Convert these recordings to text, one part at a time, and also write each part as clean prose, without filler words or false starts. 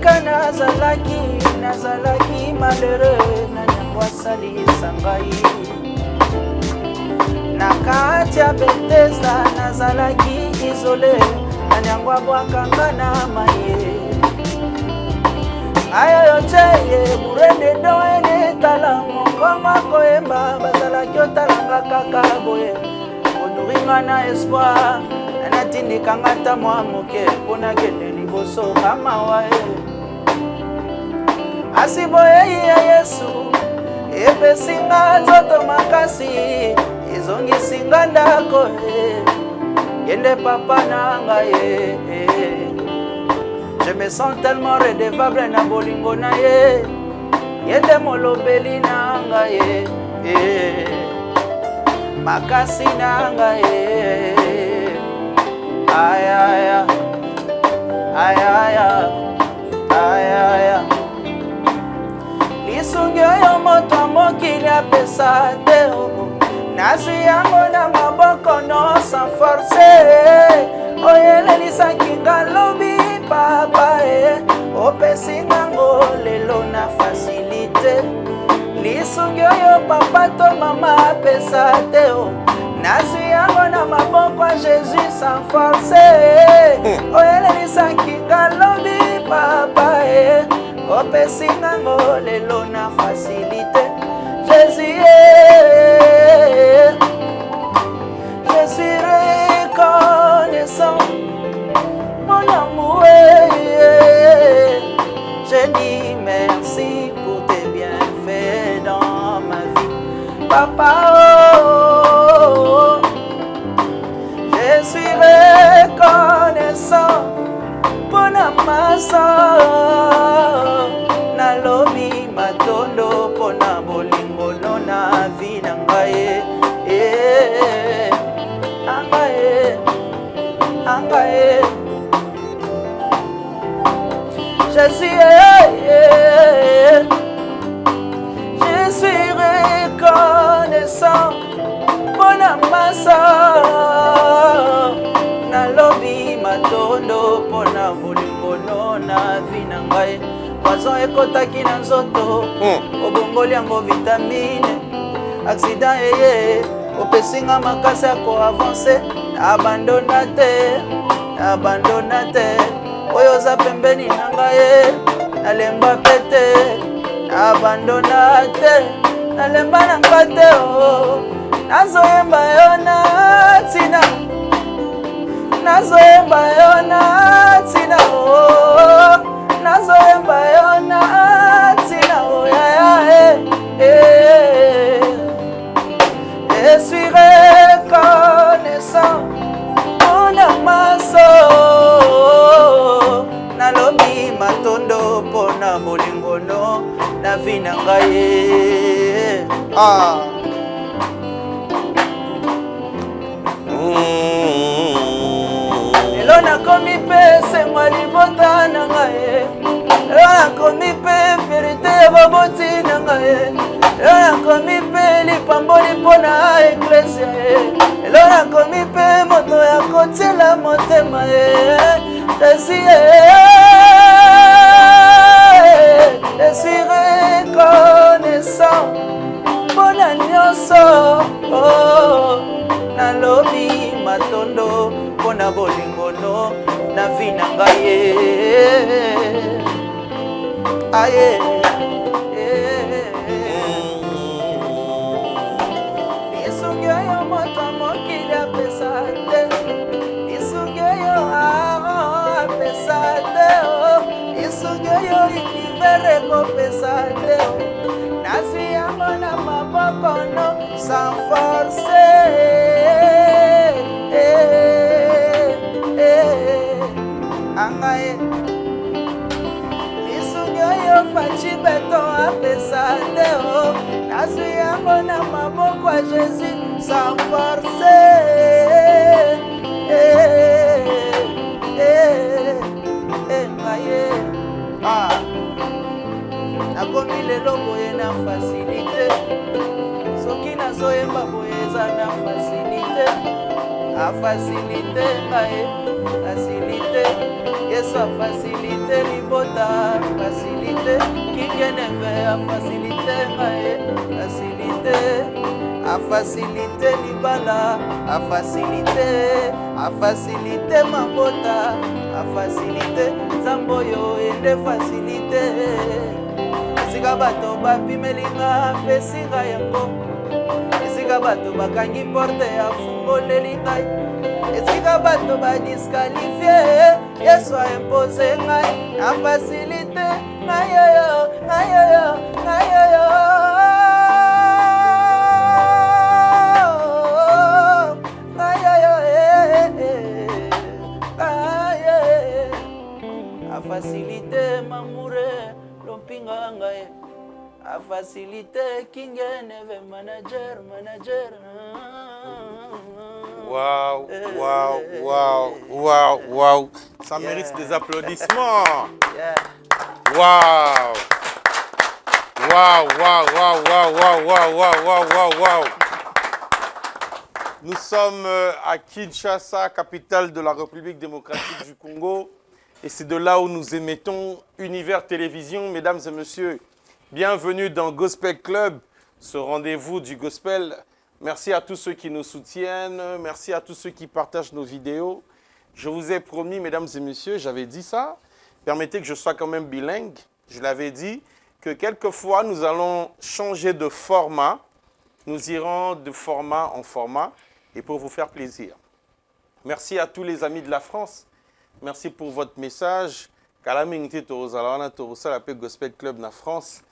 esika nazalaki malheureux na nyango asalisa ngai na kati ya Bethesda nazalaki isolé na nyango abwakanga na maye ayo cheye burende doene talango ngoma koyemba bazalaki otalanga kaka boye onuringa na espoir natindikanga ta mwa moke mpona kende liboso kamawa asiboye ya Yesu epesinga nzoto makasi ezongisinga ndako kende papa na ngai je me sens tellement redevable na bolingo na ye yende molobeli na ngai makasi na ngai ayaya ayaya ayaya lisungi oyo moto mokili apesa te nazwi yango na maboko no sans force oyelelisaki nga lobi papa opesi ngango lelo na facilité lisungi oyo papa to mama apesa te nazwi yango na maboko ya Jésus sans force oyelelisaki nga lobi papa opesi ngango lelo na facilité Jésus je suis reconnaissant mon amour je dis merci pour tes bienfaits dans ma vie papa je suis reconnaissant pour la massa nalobi matondo pona bolingo na vie na ngai angae je suis reconnaissant pour la massa nalobi matondo pona bolingo na vie na ngai poison ekotaki na nzoto obongoli yango vitamine accident opesinga makasi ya koavance abandona te oyo oza pembeni na ngai nalemba pete abandona te nalemba na nga te nazoyemba yo na ntina nazoyemba yo na ntina nazoyemba yo na ntina je suis reconnaissant pour la maso nalobi matondo pona bolingono na vie na ngai lelo nakomi mpe sengwa libota na ngai lelo nakomi mpe verite ya baboti na ngai lelo nakomi mpe lipamboli mpona eklesia lelo nakomi mpe moto ya kotiela motema je suis reconnaissant mpona nyonso nalobi matondo mpona bolingono na vie na ngai aye lisungi oyo moto mokili apesa te lisungi oyo apesa te lisungi oyo univers ekopesa te nazwi yango na maboko no sans force angae lisungi oyo faci beto apesa te nazwi yango na maboko ya Jésus sans force ngaye nakomi lelo boye na facilité soki nazoyemba boye eza na facilité a facilité ngaye facilité Yesu a facilité libota, facilité kingeneve, a facilité ngae, facilité, a facilité libala, a facilité mabota, a facilité zamboyo ende facilité. Esika bato bapimelinga pesinga yango, esika bato bakangi porte ya fungoleli ngai, esika bato badisqualifie, Yesu a imposé ngai, a facilité ngai yo, ngai yo, ngai yo. A facilité mamoure lompinga ngai, a facilité kingeneve manager. Waouh, waouh. Ça mérite des applaudissements. Waouh. Nous sommes à Kinshasa, capitale de la République démocratique du Congo. Et c'est de là où nous émettons Univers Télévision. Mesdames et messieurs, bienvenue dans Gospel Club, ce rendez-vous du gospel. Merci à tous ceux qui nous soutiennent. Merci à tous ceux qui partagent nos vidéos. Je vous ai promis, mesdames et messieurs, j'avais dit ça. Permettez que je sois quand même bilingue. Je l'avais dit que quelquefois, nous allons changer de format. Nous irons de format en format et pour vous faire plaisir. Merci à tous les amis de la France. Merci pour votre message. Gospel Club na France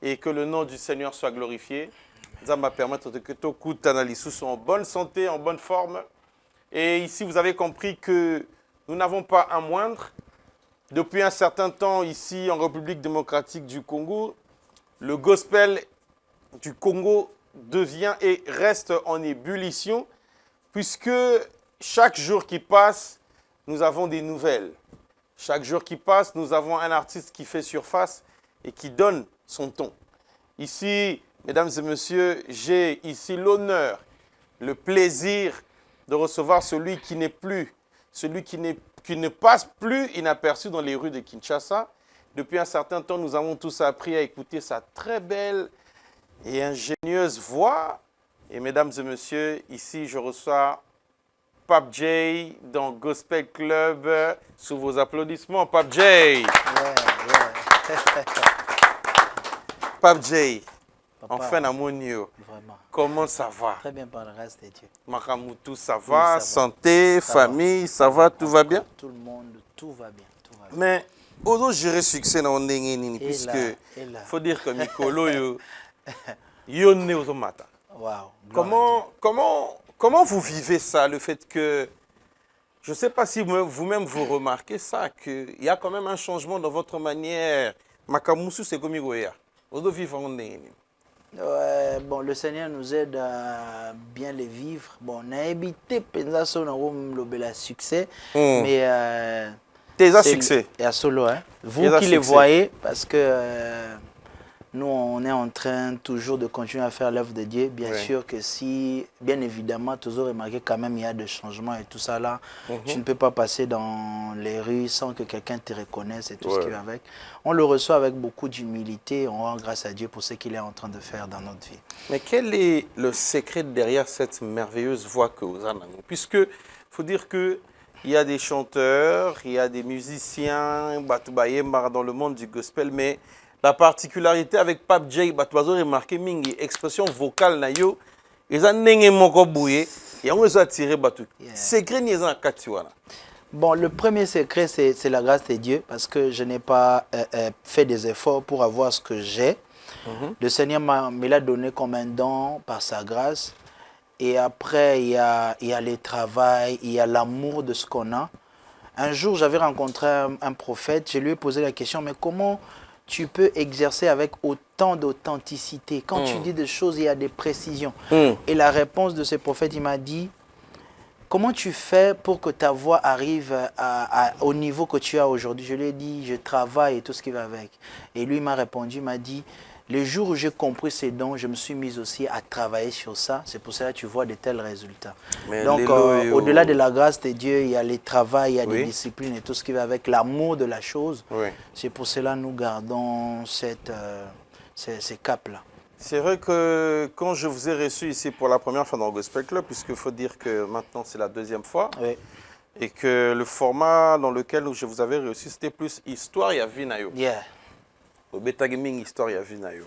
et que le nom du Seigneur soit glorifié. Ça va permettre que tout coup soit en bonne santé, en bonne forme. Et ici, vous avez compris que nous n'avons pas un moindre. Depuis un certain temps, ici, en République démocratique du Congo, le gospel du Congo devient et reste en ébullition, puisque chaque jour qui passe, nous avons des nouvelles. Chaque jour qui passe, nous avons un artiste qui fait surface et qui donne son ton. Ici, mesdames et messieurs, j'ai ici l'honneur, le plaisir de recevoir celui qui n'est plus, celui qui ne passe plus inaperçu dans les rues de Kinshasa. Depuis un certain temps, nous avons tous appris à écouter sa très belle et ingénieuse voix. Et mesdames et messieurs, ici, je reçois Pape J dans Gospel Club. Sous vos applaudissements, Pape J. Pape J. Enfin, Amonio. Vraiment. Comment ça va? Très bien par le reste de Dieu. Makamoutou, ça va? Oui, ça santé, va. Famille, ça va? Tout va bien? Tout le monde, tout va bien. Mais, aujourd'hui, j'ai succès dans le puisque il faut dire que Mikolo, yo né aux matin. Comment vous vivez ça, le fait que, je ne sais pas si vous-même vous remarquez ça, qu'il y a quand même un changement dans votre manière. Makamoussou, c'est comme Igoya. Bon, le Seigneur nous aide à bien les vivre. Bon, on a évité le succès, mais c'est succès. Et à solo, hein. Vous qui les voyez, parce que nous, on est en train toujours de continuer à faire l'œuvre de Dieu. Bien sûr que si, bien évidemment, toujours remarqué quand même, il y a des changements et tout ça là. Tu ne peux pas passer dans les rues sans que quelqu'un te reconnaisse et tout ce qui va avec. On le reçoit avec beaucoup d'humilité. On rend grâce à Dieu pour ce qu'il est en train de faire dans notre vie. Mais quel est le secret derrière cette merveilleuse voix que vous avez? Puisque, il faut dire que il y a des chanteurs, il y a des musiciens, dans le monde du gospel, mais la particularité avec Pape J, Batouazo remarqué mingi expression vocale na yo, ils ont nengé moko bouye, et on les a tiré batou. Secret ni en katiwana. Bon, le premier secret c'est la grâce de Dieu parce que je n'ai pas fait des efforts pour avoir ce que j'ai. Le Seigneur me l'a donné comme un don par sa grâce. Et après, il y a le travail, il y a l'amour de ce qu'on a. Un jour, j'avais rencontré un prophète, je lui ai posé la question, mais comment tu peux exercer avec autant d'authenticité? Quand tu dis des choses, il y a des précisions. Et la réponse de ce prophète, il m'a dit, comment tu fais pour que ta voix arrive au niveau que tu as aujourd'hui? Je lui ai dit, je travaille et tout ce qui va avec. Et lui m'a répondu, il m'a dit, Le jour où j'ai compris ces dons, je me suis mis aussi à travailler sur ça. C'est pour cela que tu vois de tels résultats. Mais donc, au-delà de la grâce de Dieu, il y a les travaux, il y a des disciplines et tout ce qui va avec l'amour de la chose. Oui. C'est pour cela que nous gardons ces caps-là. C'est vrai que quand je vous ai reçu ici pour la première fois dans le Gospel Club, puisqu'il faut dire que maintenant c'est la deuxième fois, Oui. et que le format dans lequel je vous avais reçu, c'était plus histoire ya vinayo. Yeah. Au beta gaming histoire ya vinayo.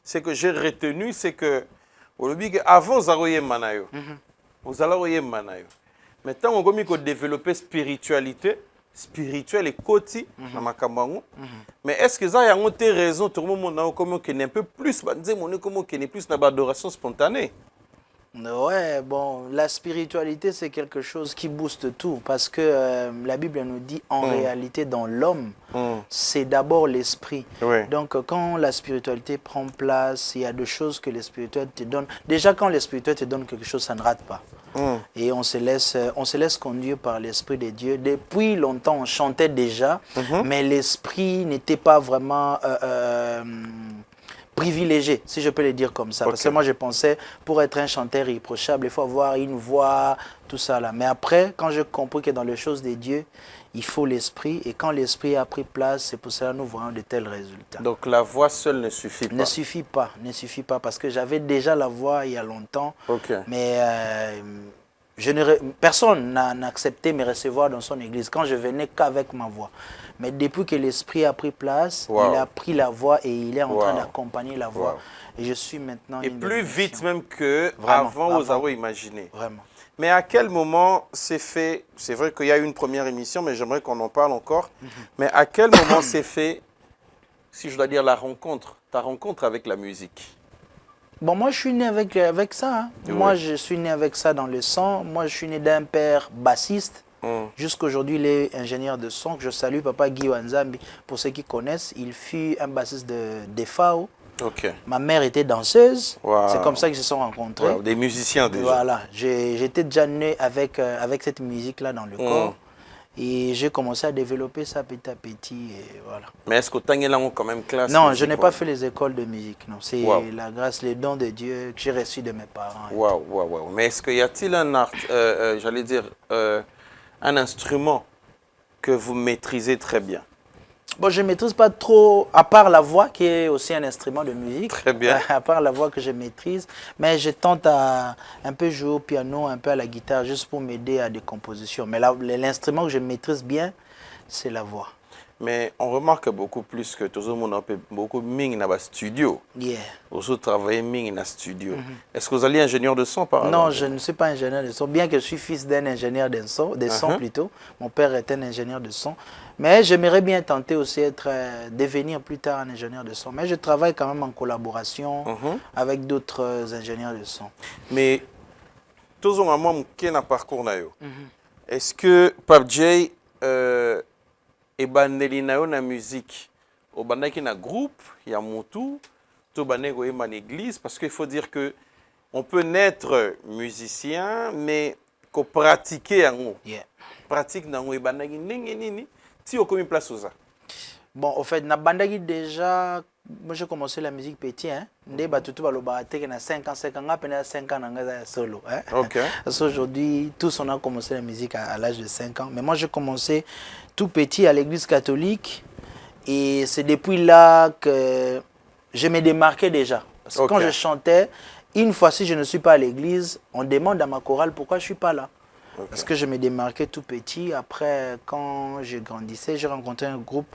Ce que j'ai retenu, c'est que avant Zaroye Manayo, vous allez Manayo. Maintenant, on a développer spiritualité. Spirituel et côté dans ma campagne. Mais est-ce que ça y a une raison tout le monde comme qu'il n'est un peu plus comme qu'il n'est plus dans l'adoration spontanée? Ouais, bon, la spiritualité c'est quelque chose qui booste tout parce que la Bible nous dit en réalité dans l'homme, c'est d'abord l'esprit. Oui. Donc quand la spiritualité prend place, il y a des choses que le spirituel te donne. Déjà quand le spirituel te donne quelque chose, ça ne rate pas. Et on se laisse conduire par l'Esprit de Dieu. Depuis longtemps, on chantait déjà, mais l'Esprit n'était pas vraiment privilégié, si je peux le dire comme ça. Parce que moi, je pensais, pour être un chanteur irréprochable, il faut avoir une voix, tout ça là. Mais après, quand j'ai compris que dans les choses de Dieu, il faut l'Esprit. Et quand l'Esprit a pris place, c'est pour cela que nous voyons de tels résultats. Donc la voix seule ne suffit pas? Ne suffit pas, parce que j'avais déjà la voix il y a longtemps. Mais personne n'a accepté me recevoir dans son église quand je venais qu'avec ma voix. Mais depuis que l'Esprit a pris place, il a pris la voix et il est en train d'accompagner la voix. Et je suis maintenant... Et plus vite même qu'avant vous avez imaginé. Vraiment. Mais à quel moment c'est fait? C'est vrai qu'il y a eu une première émission, mais j'aimerais qu'on en parle encore. Mais à quel moment c'est fait, si je dois dire ta rencontre avec la musique? Bon, moi, je suis né avec ça. Hein. Oui. Moi, je suis né avec ça dans le sang. Moi, je suis né d'un père bassiste. Jusqu'aujourd'hui, il est ingénieur de son. Que je salue, papa Guy Wanzambi. Pour ceux qui connaissent, il fut un bassiste de FAO. Ma mère était danseuse. C'est comme ça qu'ils se sont rencontrés. Des musiciens déjà. Voilà. J'étais déjà né avec cette musique-là dans le corps. Et j'ai commencé à développer ça petit à petit. Et voilà. Mais est-ce que tu as quand même classe? Non, je n'ai pas fait les écoles de musique. C'est la grâce, les dons de Dieu que j'ai reçus de mes parents. Waouh. Mais est-ce qu'il y a-t-il un art, j'allais dire, un instrument que vous maîtrisez très bien? Bon, je ne maîtrise pas trop, à part la voix qui est aussi un instrument de musique. Très bien. À part la voix que je maîtrise. Mais je tente à un peu jouer au piano, un peu à la guitare, juste pour m'aider à des compositions. Mais l'instrument que je maîtrise bien, c'est la voix. Mais on remarque beaucoup plus que tout le monde a beaucoup de dans le studio. Vous travaillez dans le studio. Est-ce que vous allez ingénieur de son par exemple? Non, je ne suis pas ingénieur de son, bien que je suis fils d'un ingénieur de son, plutôt. Mon père est un ingénieur de son. Mais j'aimerais bien tenter aussi devenir plus tard un ingénieur de son. Mais je travaille quand même en collaboration avec d'autres ingénieurs de son. Mais tout le monde qui a un parcours, est-ce que Pape J et bandeli na yo na musique au bandaki na groupe ya mutu to baneko e man église parce qu'il faut dire que on peut naître musicien mais ko pratiquer en pratique na ngo e bandaki ndenge nini ti okomi place oza? Bon, au fait, na bandaki déjà, moi j'ai commencé la musique petit, hein. Ndé batutu baloba teke na 5 ans, 5 ans na solo, hein. Parce qu'aujourd'hui, tous on a commencé la musique à l'âge de 5 ans, mais moi j'ai commencé tout petit à l'église catholique et c'est depuis là que je me démarquais déjà. Parce que quand je chantais, une fois si je ne suis pas à l'église, on demande à ma chorale pourquoi je ne suis pas là. Parce que je me démarquais tout petit. Après, quand je grandissais, j'ai rencontré un groupe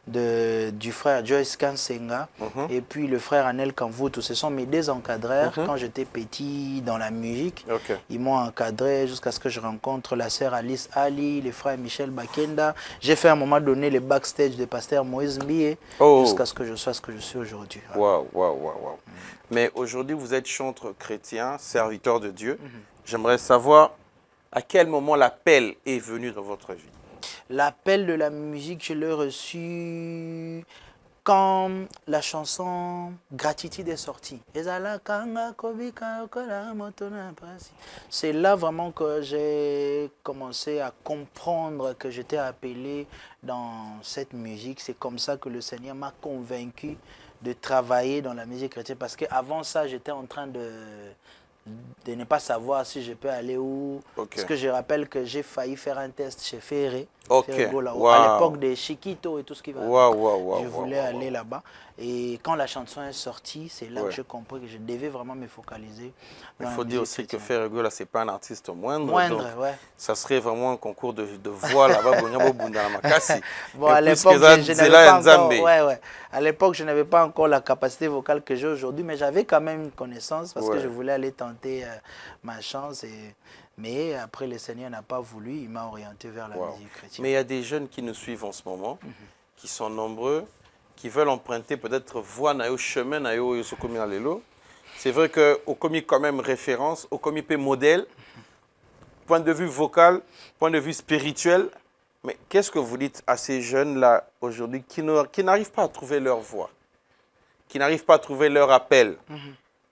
du frère Joyce Kansenga et puis le frère Anel Kanvutu. Ce sont mes deux encadreurs quand j'étais petit dans la musique. Ils m'ont encadré jusqu'à ce que je rencontre la sœur Alice Ali, le frère Michel Bakenda. J'ai fait à un moment donné le backstage de pasteur Moïse Mbie jusqu'à ce que je sois ce que je suis aujourd'hui. Waouh. Mais aujourd'hui, vous êtes chanteur chrétien, serviteur de Dieu. J'aimerais savoir à quel moment l'appel est venu dans votre vie? L'appel de la musique, je l'ai reçu quand la chanson Gratitude est sortie, c'est là vraiment que j'ai commencé à comprendre que j'étais appelé dans cette musique. C'est comme ça que le Seigneur m'a convaincu de travailler dans la musique chrétienne. Parce qu'avant ça, j'étais en train de ne pas savoir si je peux aller où. Parce que je rappelle que j'ai failli faire un test chez Ferré. À l'époque des Chiquito et tout ce qui va. Je voulais aller là-bas. Et quand la chanson est sortie, c'est là que j'ai compris que je devais vraiment me focaliser. Il faut dire aussi que Ferré, là, ce n'est pas un artiste moindre. Moindre, ouais. Ça serait vraiment un concours de voix là-bas. Bon, à l'époque, je n'avais pas encore, à l'époque, je n'avais pas encore la capacité vocale que j'ai aujourd'hui, mais j'avais quand même une connaissance parce que je voulais aller tenter ma chance. Mais après, le Seigneur n'a pas voulu, il m'a orienté vers la musique chrétienne. Mais il y a des jeunes qui nous suivent en ce moment, qui sont nombreux, qui veulent emprunter peut-être voie na yo chemin na yo sokomi na lelo. C'est vrai que au commis quand même référence, au commis peut modèle, point de vue vocal, point de vue spirituel. Mais qu'est-ce que vous dites à ces jeunes-là aujourd'hui qui n'arrivent pas à trouver leur voix, qui n'arrivent pas à trouver leur appel?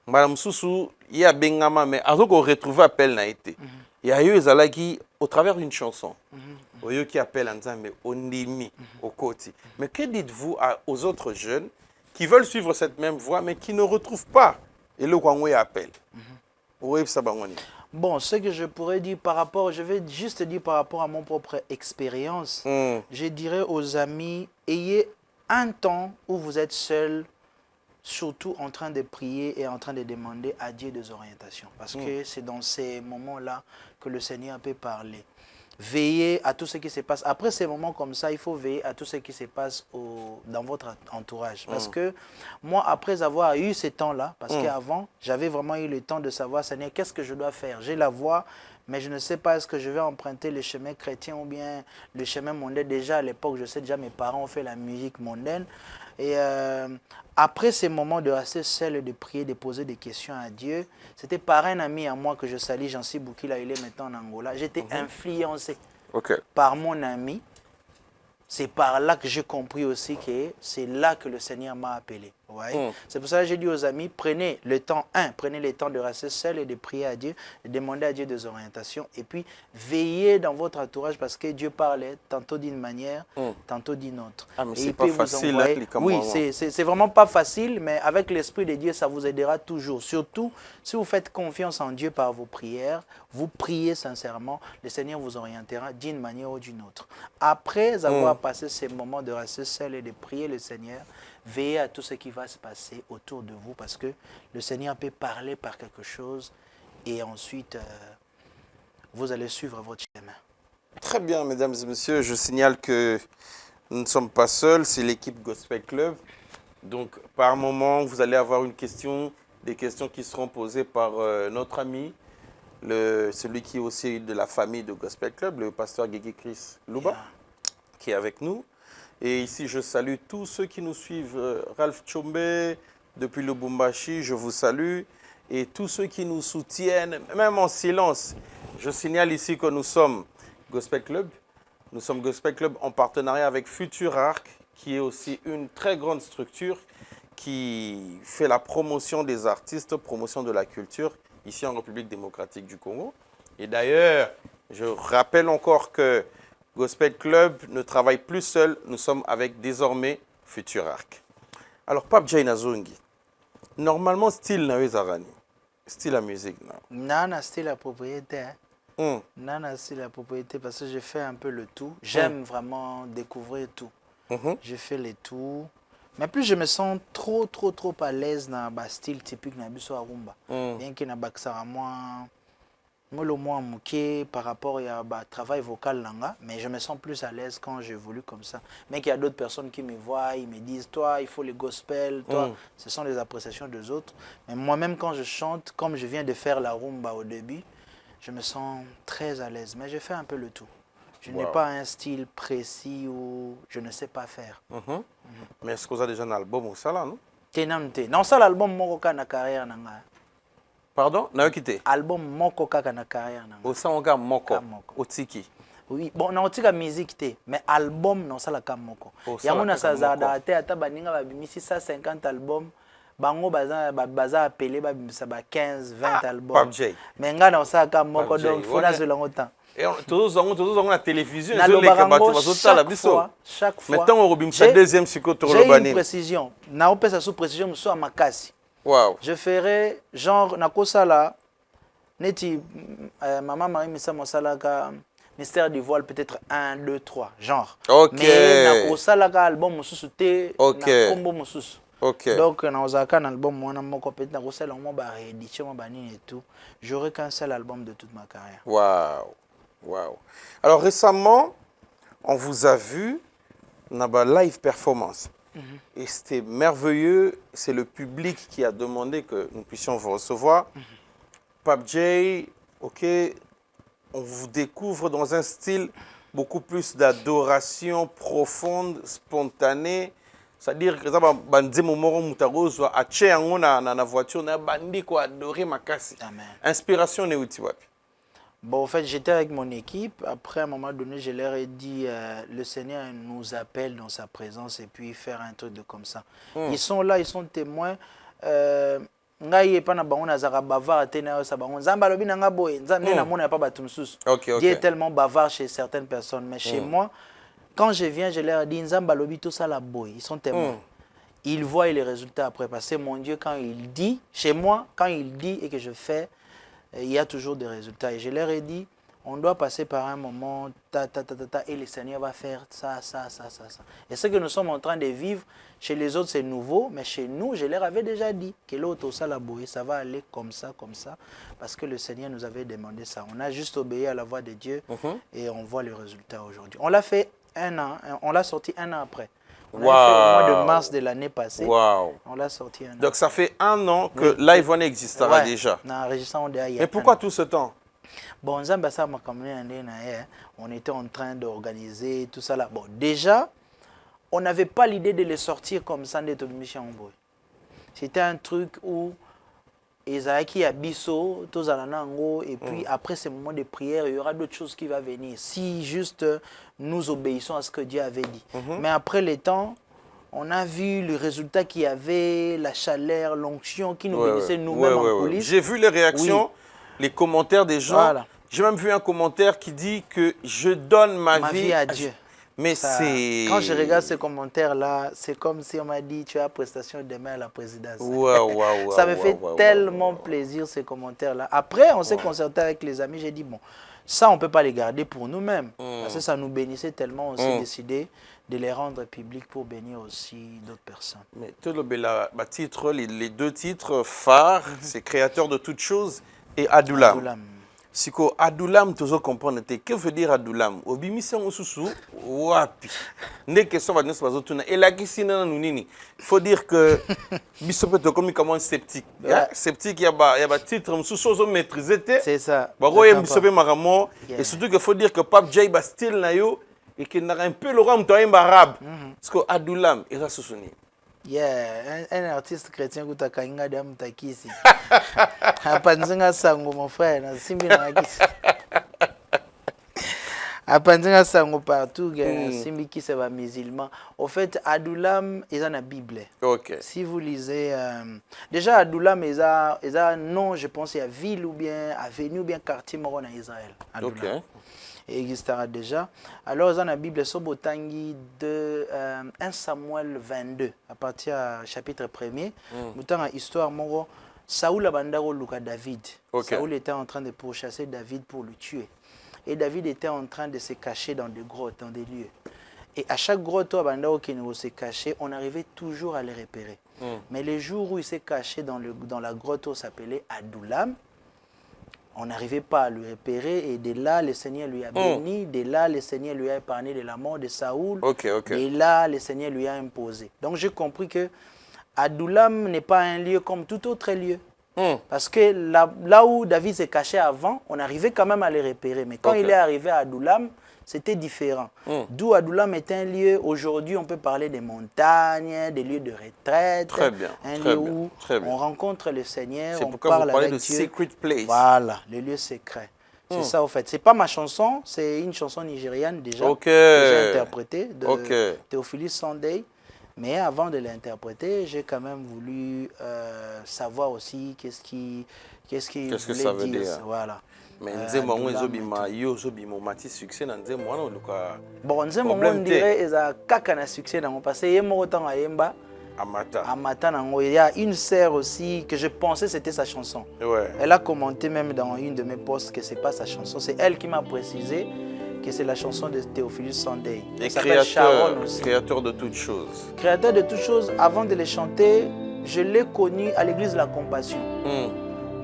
Madame Soussou, il y a Bengama, mais avant qu'on retrouve appel n'a été. Il y a eu Zalaki au travers d'une chanson. Il y a qui appelle Nzambe Ondimi au côté. Mais que dites-vous aux autres jeunes qui veulent suivre cette même voie, mais qui ne retrouvent pas et le Kwangwe appelle? Bon, ce que je pourrais dire par rapport, je vais juste dire par rapport à mon propre expérience, je dirais aux amis, ayez un temps où vous êtes seul, surtout en train de prier et en train de demander à Dieu des orientations. Parce que c'est dans ces moments-là que le Seigneur peut parler. Veillez à tout ce qui se passe. Après ces moments comme ça, il faut veiller à tout ce qui se passe dans votre entourage. Parce que moi, après avoir eu ces temps-là, parce qu'avant, j'avais vraiment eu le temps de savoir, Seigneur, qu'est-ce que je dois faire? J'ai la voix, mais je ne sais pas est-ce que je vais emprunter le chemin chrétien ou bien le chemin mondain. Déjà à l'époque, je sais déjà mes parents ont fait la musique mondaine. Et après ces moments de rester seul, de prier, de poser des questions à Dieu, c'était par un ami à moi que je salue, Jancy Boukila, il est maintenant en Angola. J'étais influencé par mon ami. C'est par là que j'ai compris aussi que c'est là que le Seigneur m'a appelé. C'est pour ça que j'ai dit aux amis, prenez le temps, prenez le temps de rester seul et de prier à Dieu, de demander à Dieu des orientations. Et puis, veillez dans votre entourage parce que Dieu parlait tantôt d'une manière, tantôt d'une autre. Mais c'est pas facile. Oui, c'est vraiment pas facile, mais avec l'Esprit de Dieu, ça vous aidera toujours. Surtout, si vous faites confiance en Dieu par vos prières, vous priez sincèrement, le Seigneur vous orientera d'une manière ou d'une autre. Après avoir passé ces moments de rester seul et de prier le Seigneur, veillez à tout ce qui va se passer autour de vous parce que le Seigneur peut parler par quelque chose et ensuite vous allez suivre votre chemin. Très bien, mesdames et messieurs, je signale que nous ne sommes pas seuls, c'est l'équipe Gospel Club. Donc par moment, vous allez avoir une question, des questions qui seront posées par notre ami, celui qui est aussi de la famille de Gospel Club, le pasteur Guigui Chris Louba, qui est avec nous. Et ici, je salue tous ceux qui nous suivent. Ralph Tchombe, depuis le Lubumbashi, je vous salue. Et tous ceux qui nous soutiennent, même en silence. Je signale ici que nous sommes Gospel Club. Nous sommes Gospel Club en partenariat avec Futur Arc, qui est aussi une très grande structure qui fait la promotion des artistes, promotion de la culture, ici en République démocratique du Congo. Et d'ailleurs, je rappelle encore que Gospel Club ne travaille plus seul, nous sommes avec désormais Futur Arc. Alors, Pape Jaina Zongi, normalement, style na wezarani, style la musique. Nana, style la propriété. Nana, style la propriété parce que je fais un peu le tout. J'aime vraiment découvrir tout. Je fais le tout. Mais plus je me sens trop à l'aise dans le style typique de Biso Arumba. Bien qu'il y ait un moins par rapport à travail vocal mais je me sens plus à l'aise quand j'évolue comme ça. Mais qu'il y a d'autres personnes qui me voient, ils me disent toi il faut le gospel, toi ce sont les appréciations des autres. Mais moi-même quand je chante, comme je viens de faire la rumba au début, je me sens très à l'aise. Mais je fais un peu le tout. Je n'ai pas un style précis où je ne sais pas faire. Mais est-ce que vous avez déjà un album ou ça là, non? Non, ça l'album mon na carrière nanga. Pardon? Na quitté. Album moko kaka na carrière nanga. Au Sanga moko. Otiki. Oui, bon, on a musique, mais album, non, ça la kamoko. Il y a un sazada, ata baninga babimisi 150 albums. Bango baza appelé ça 15 20 albums. Mais nga non ça kamoko donc faut na zelongo temps. Et tous on la télévision, chaque fois. Maintenant on rebimisa deuxième psychoto J'ai une précision. Na opesa sous précision muso à makasi. Wow. Je ferai genre na kosala neti maman Marie Missa Mosalaka Mystère du voile peut-être 1 2 3 genre. OK. Mais na kosala ka album mususu te na combo mususu. OK. Donc dans un album moi na moko peut-être na kosala mo ba réédition mo banini et tout. J'aurai qu'un seul album de toute ma carrière. Wow. Wow. Alors récemment, on vous a vu dans la live performance. Et c'était merveilleux. C'est le public qui a demandé que nous puissions vous recevoir. Pape J, ok, on vous découvre dans un style beaucoup plus d'adoration profonde, spontanée. C'est-à-dire que ça va bandir mon moro mutarozo a tché en na voiture na bandi ko adorer makasi. Amen. Inspiration ne uti wapi? Bon, en fait, j'étais avec mon équipe. Après, à un moment donné, je leur ai dit, le Seigneur nous appelle dans sa présence et puis faire un truc de comme ça. Ils sont là, ils sont témoins. Ngai pas na bango na zara bavard tena sa bango nzamba lobi na ngaboy nzambe na mona pas batumsus. Dieu est tellement bavard chez certaines personnes, mais chez moi, quand je viens, je leur dis nzamba lobi tout ça la boy. Ils sont témoins. Ils voient les résultats après parce que mon Dieu quand il dit chez moi, quand il dit et que je fais, il y a toujours des résultats. Et je leur ai dit, on doit passer par un moment, et le Seigneur va faire ça. Et ce que nous sommes en train de vivre, chez les autres c'est nouveau, mais chez nous, je leur avais déjà dit que l'autre, ça va aller comme ça, parce que le Seigneur nous avait demandé ça. On a juste obéi à la voix de Dieu et on voit le résultat aujourd'hui. On l'a fait 1 an, on l'a sorti 1 an après. On l'a fait au mois de mars de l'année passée. On l'a sorti 1 an. Donc ça fait 1 an que Live One existera déjà. Mais pourquoi tout ce temps? Bon, on était en train d'organiser tout ça là. Bon, déjà, on n'avait pas l'idée de les sortir comme ça de mission. C'était un truc où Esaïki Abisso, et puis après ce moment de prière, il y aura d'autres choses qui vont venir. Si juste nous obéissons à ce que Dieu avait dit. Mais après le temps, on a vu le résultat qu'il y avait, la chaleur, l'onction qui nous bénissait nous-mêmes en coulisses. J'ai vu les réactions, les commentaires des gens. Voilà. J'ai même vu un commentaire qui dit que je donne ma vie à Dieu. Mais c'est... Quand je regarde ces commentaires-là, c'est comme si on m'a dit tu as prestation demain à la présidence. Ça me fait tellement plaisir ces commentaires-là. Après, on s'est concerté avec les amis, j'ai dit bon, ça on ne peut pas les garder pour nous-mêmes. Parce que ça nous bénissait tellement, on s'est décidé de les rendre publics pour bénir aussi d'autres personnes. Mais titre, les 2 titres phares, c'est Créateur de toutes choses et Adulam. Siko Adulam, tu comprends que veut dire Adulam? Obimisi Osusu, wapi. Ne question va nous bazotuna. Et là qui sina nunini. Il faut dire que bisope to comme comment sceptique. Sceptique il y a titre Osusu zo maîtriser. C'est ça. Baro y bisope maramo et surtout qu'il faut dire que Pape J ba style na yo et qu'il n'a un peu le rang to arabe. Parce que Adulam est Osusuni. Un artiste chrétien qui a gagné des Moutakisi. Apanzinga sango mon frère, na simbi na kisi. Apanzinga sango partout, simbi qui c'est musulman. Au fait, Adulam est dans la Bible. Si vous lisez, déjà Adulam est un nom, je pense, il y a ville ou bien avenue ou bien quartier moro en Israël. Adulam. Existera déjà. Alors, dans la Bible, Sobotangi de 1 Samuel 22, à partir du chapitre 1er, nous avons une histoire, Saoul a bandaro Luka David. Saoul était en train de pourchasser David pour le tuer. Et David était en train de se cacher dans des grottes, dans des lieux. Et à chaque grotte, qui se cachait, on arrivait toujours à les repérer. Mais les jours où il s'est caché dans la grotte, s'appelait Adulam, on n'arrivait pas à le repérer et de là, le Seigneur lui a béni, de là, le Seigneur lui a épargné de la mort de Saoul, de là, le Seigneur lui a imposé. Donc j'ai compris que Adulam n'est pas un lieu comme tout autre lieu. Parce que là où David s'est caché avant, on arrivait quand même à le repérer. Mais quand il est arrivé à Adulam, c'était différent. D'où Adulam est un lieu, aujourd'hui on peut parler des montagnes, des lieux de retraite. Un lieu où on rencontre le Seigneur, on parle avec Dieu. C'est pourquoi vous parlez de secret place. Voilà, le lieu secret. C'est ça, en fait. C'est pas ma chanson, c'est une chanson nigériane déjà. Ok. Que j'ai interprétée de Ok. Theophilus Sunday. Mais avant de l'interpréter, j'ai quand même voulu savoir aussi qu'est-ce que ça veut dire. Voilà. Mais nzembo ngo ezobima yo zobima mati succès na nzembo wana oluka. Bon, nzembo ngo dirait eza kaka na succès nango parce que yemo autant ayemba Amata nango. Il y a une sœur aussi que je pensais c'était sa chanson. Ouais. Elle a commenté même dans une de mes posts que c'est pas sa chanson, c'est elle qui m'a précisé que c'est la chanson de Theophilus Sunday. Et créateur de toutes choses. Créateur de toutes choses, avant de les chanter, je l'ai connu à l'église de la Compassion.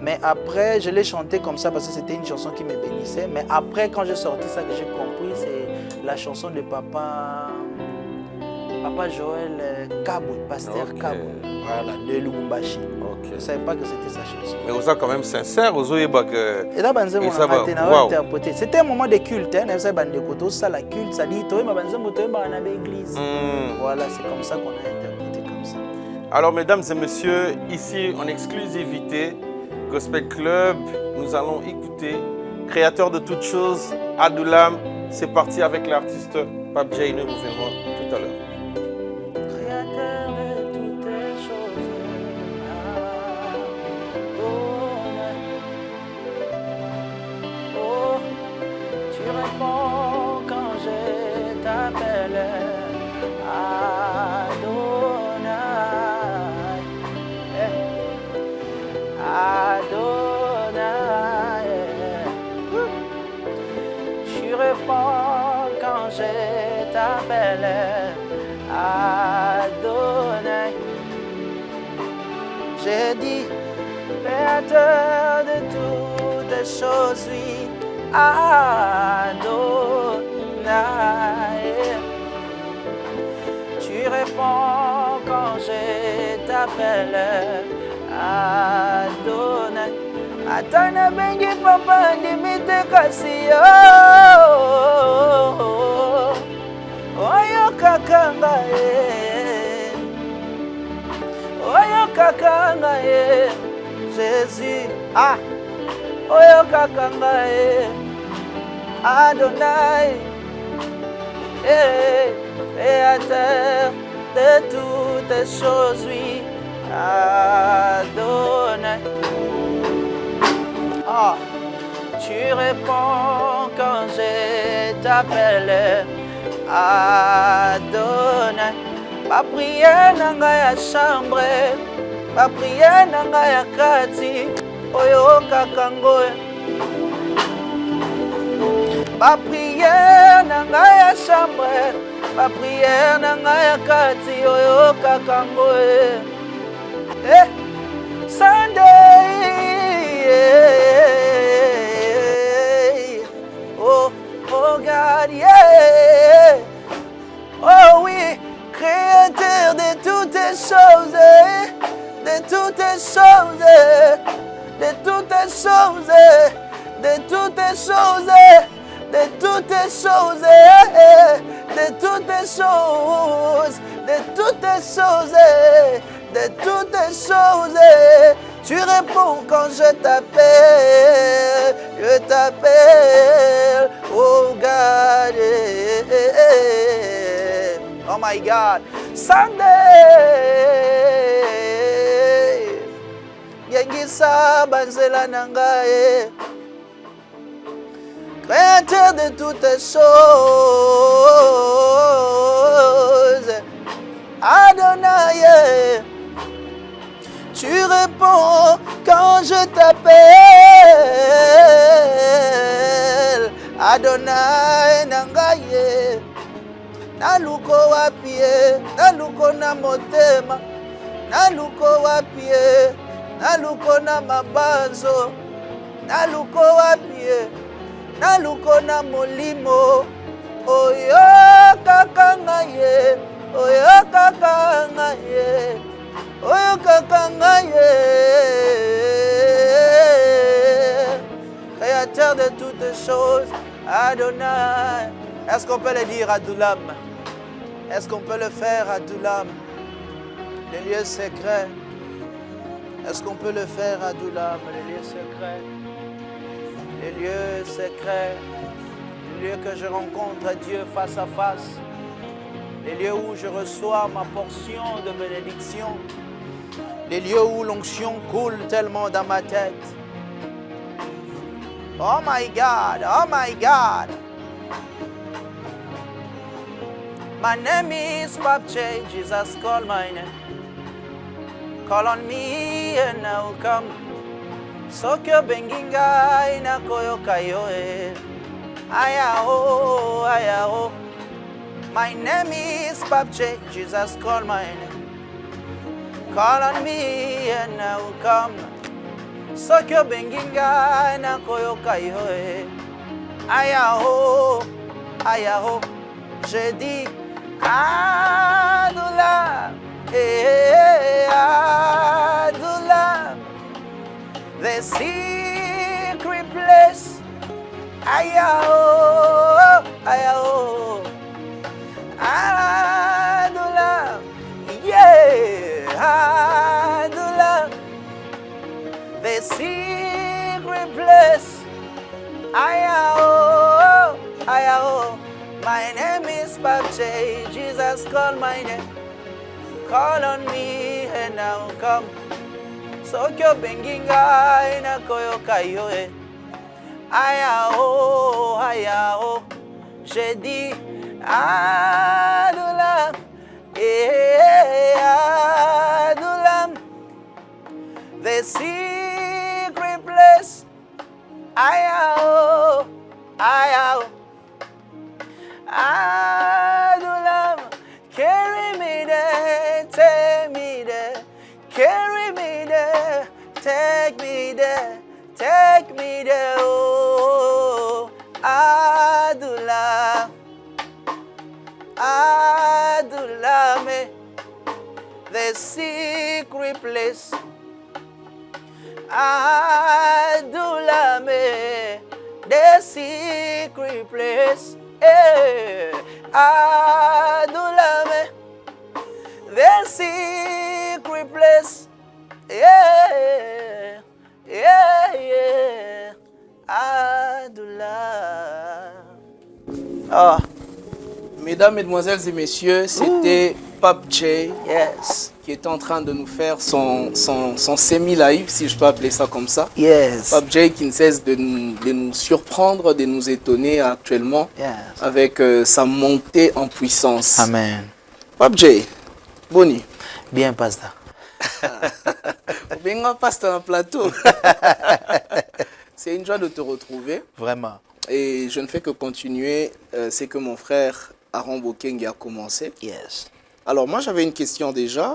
Mais après, je l'ai chanté comme ça parce que c'était une chanson qui me bénissait. Mais après, quand j'ai sorti ça, que j'ai compris, c'est la chanson de Papa Joël Kabou, pasteur Kabou, voilà, de Lubumbashi. Je ne savais pas que c'était sa chanson. Mais vous êtes quand même sincère, vous avez interprété. C'était un moment de culte, ça la culte, ça dit l'église. Voilà, c'est comme ça qu'on a interprété comme ça. Alors, mesdames et messieurs, ici en exclusivité, Gospel Club, nous allons écouter créateur de toutes choses, Adoulam. C'est parti avec l'artiste Pape Jay, nous verrons tout à l'heure. Créateur de toutes choses, oh, tu réponds quand je t'appelle, Adonai. Adonai, tu réponds quand je t'appelle, Adonai. J'ai dit, créateur de toutes choses, oui, Adonai. Tu réponds quand je t'appelle, Adonai. Atana bengi papa ndimite kasi oyo kakanga Jésus oyo kakanga Adonai, créateur de toutes choses, oui, Adonai. Tu réponds quand je t'appelle, Adonai. Ma prière nanga ya chambre, ma prière nanga ya kati, oyo kakango. Ma prière nanga ya chambre, ma prière nanga ya kati, oyo kakango. Sunday, oh God, yeah. Oh oui, créateur de toutes choses, de toutes choses, de toutes choses, de toutes choses, de toutes choses, de toutes choses, de toutes choses, de toutes choses. Tu réponds quand je t'appelle, oh God, oh my God, Sunday, Yengisa Banzela Nangae, créateur de toutes choses, Adonai. Tu réponds quand je t'appelle, Adonai Nangaye. Naluko wapie, naluko na motema, naluko wapie, naluko na mabanzo, naluko wapie, naluko na molimo, oyo kakangaye, oyo kakangaye. Oyo kakangaye, créateur de toutes choses, Adonai. Est-ce qu'on peut le dire Adoulam? Est-ce qu'on peut le faire Adoulam? Les lieux secrets. Est-ce qu'on peut le faire Adoulam, les lieux secrets? les lieux secrets, les lieux que je rencontre Dieu face à face, les lieux où je reçois ma portion de bénédiction, les lieux où l'onction coule tellement dans ma tête. Oh my God, oh my God. My name is Papche, Jesus call my name. Call on me and I will come. Sokyo benginga ina koyo kayoe. Ayao, ayao. My name is Papche, Jesus call my name. Call on me and I will come. Sokyo benginga ina koyo kayoe. Ayao, ayao. Je dis Adulam, Adulam, the secret place. Ayao, ayao, Adulam, yeah, Adulam, the secret place. Ayao, ayao. My name is Papche, Jesus call my name. Call on me and I'll come. Sokyo benginga ina koyo kayoe. Ayao, ayao. Je dis Adulam, Adulam. The secret place. Ayao, ayao. Adulam, carry me there, take me there, carry me there, take me there, take me there, oh, Adulam, Adulam, the secret place, Adulam, the secret place. Hey, Adulam, the secret place. Yeah, yeah, yeah. Adulam. Ah, Mesdames, Mesdemoiselles et Messieurs, c'était Papche, yes, qui est en train de nous faire son semi-live, si je peux appeler ça comme ça. yes, Papche qui ne cesse de nous surprendre, de nous étonner actuellement yes. avec sa montée en puissance. Amen. Papche, Boni. Bien, pasteur. Bien, passe dans le plateau. C'est une joie de te retrouver. Vraiment. Et je ne fais que continuer ce que mon frère Aaron Bokeng a commencé. Yes. Alors moi j'avais une question déjà.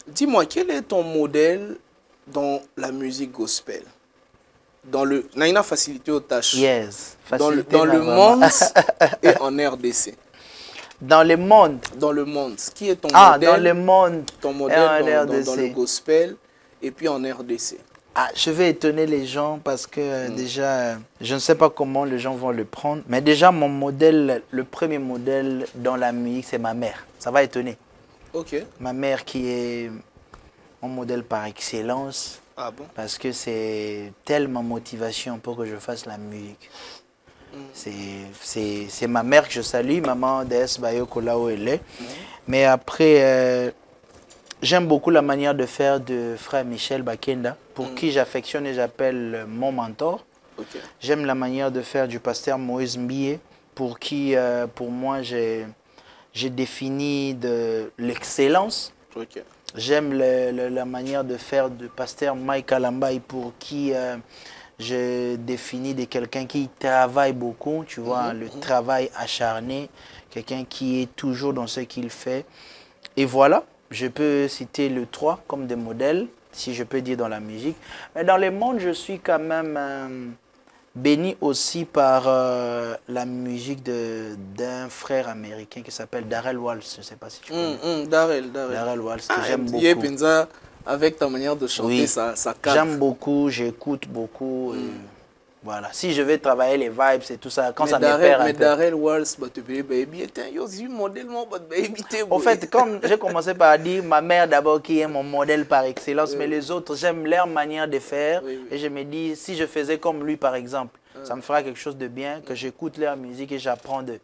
Dis-moi, quel est ton modèle dans la musique gospel? Dans le Naina facilité aux tâches. Yes. Dans le Facilité, monde et en RDC. Dans le monde. Dans le monde. Qui est ton Ah, modèle? dans le monde. Ton Et modèle en dans le RDC. gospel et puis en RDC. Ah, je vais étonner les gens parce que déjà, je ne sais pas comment les gens vont le prendre. Mais déjà, mon modèle, le premier modèle dans la musique, c'est ma mère. Ça va étonner. Ok. Ma mère qui est mon modèle par excellence. Ah bon? Parce que c'est tellement motivation pour que je fasse la musique. C'est ma mère que je salue, maman d'Es Bayoko là où elle est. Mais après, j'aime beaucoup la manière de faire de frère Michel Bakenda, pour qui j'affectionne et j'appelle mon mentor. Ok. J'aime la manière de faire du pasteur Moïse Mbie, pour qui, pour moi, j'ai défini de l'excellence. Ok. J'aime la manière de faire de pasteur Mike Alambaï, pour qui je définis de quelqu'un qui travaille beaucoup, tu vois, le travail acharné, quelqu'un qui est toujours dans ce qu'il fait. Et voilà, je peux citer le 3 comme des modèles, si je peux dire dans la musique. Mais dans le monde, je suis quand même béni aussi par la musique d'un frère américain qui s'appelle Darrell Walsh. Je ne sais pas si tu connais. Darrell Walsh, que j'aime beaucoup. Avec ta manière de chanter, Oui, ça cadre. j'aime beaucoup, j'écoute beaucoup. Voilà. Si je vais travailler les vibes et tout ça, quand ça me perd un Mais peu. Darrell Walls, bah, tu peux baby, yo, modèle, baby, En fait, comme j'ai commencé par dire, ma mère d'abord qui est mon modèle par excellence, mais les autres, j'aime leur manière de faire. Et je me dis, si je faisais comme lui, par exemple, ça me fera quelque chose de bien, que j'écoute leur musique et j'apprends d'eux.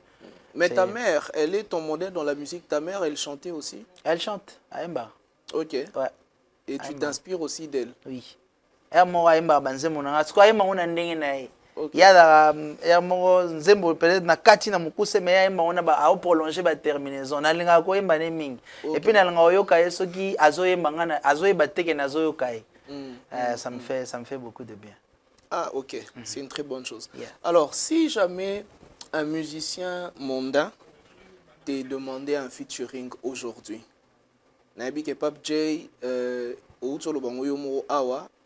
Mais ta mère, elle est ton modèle dans la musique. Ta mère, elle chantait aussi? Elle chante à Emba. Ok. Ouais. Et tu t'inspires aussi d'elle? Oui. Elle m'a Emba banzemo na ngasko Emba una ndenge na ye. Ya moko nzembo peut-être na kati na mukuse mais ya Emba ona ba a prolonger ba terminaison. Na linga ko Emba ne mingi. Et puis na linga oyoka ye soki azoyemba ngana azoyeba teke na zoyoka ye. Ça me fait beaucoup de bien. Ah, ok. C'est une très bonne chose. Yeah. Alors, si jamais un musicien mondain t'est demandé un featuring aujourd'hui, Nabi Kepap J,